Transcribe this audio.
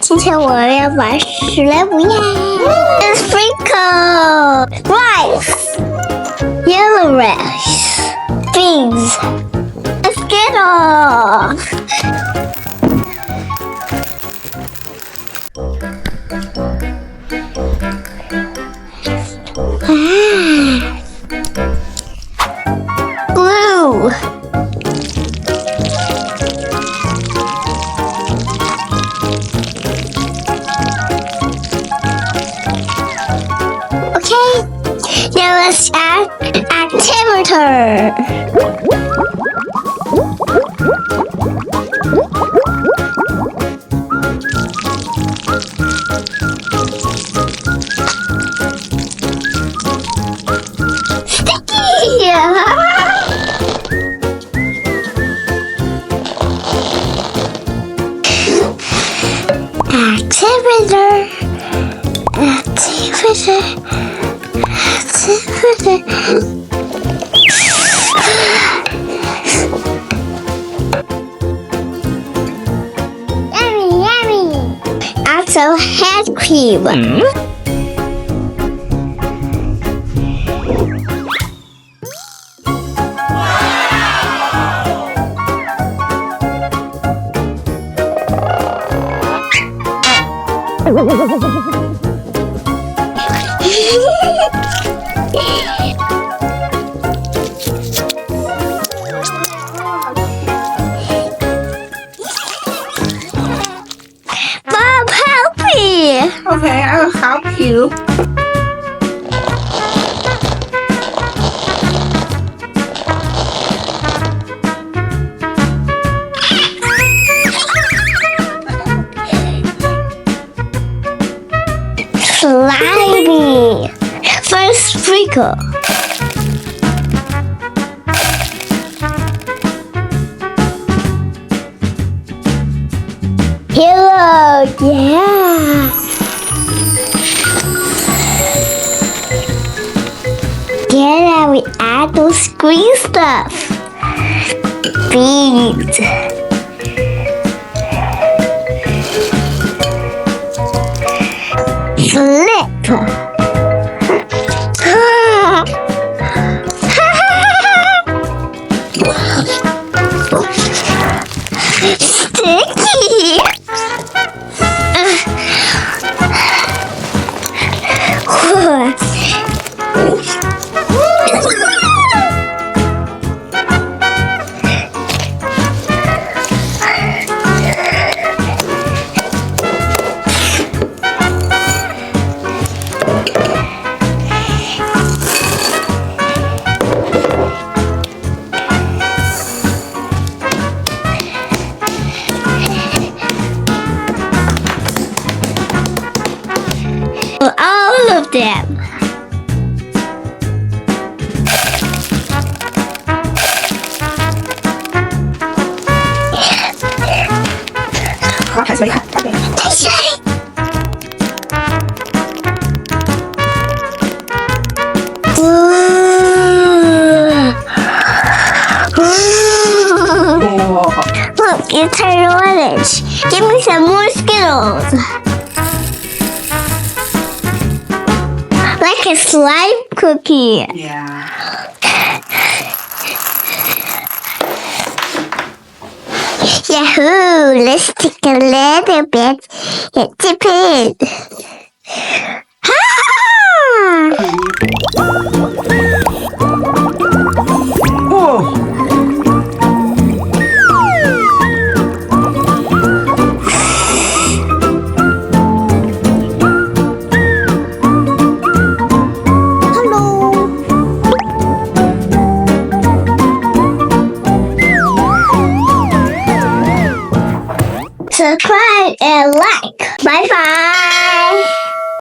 今天我要玩史莱姆耶 ！Sprinkle rice, yellow rice, beans, skittles. Glue. Okay, now let's add activator. Sticky! Activator. Yummy, yummy. Add some hand cream. Mom, help me! Okay, I'll help you. Slimy. First sprinkle. Yellow, yeah. Then now we add those green stuff. Beans. Flip. Sticky. All of them. Look, it's turned orange. Give me some more Skittles. Like a slime cookie. Yeah. Yahoo! Let's take a little bit and dip in. Ah! Oh. Subscribe and like. Bye bye.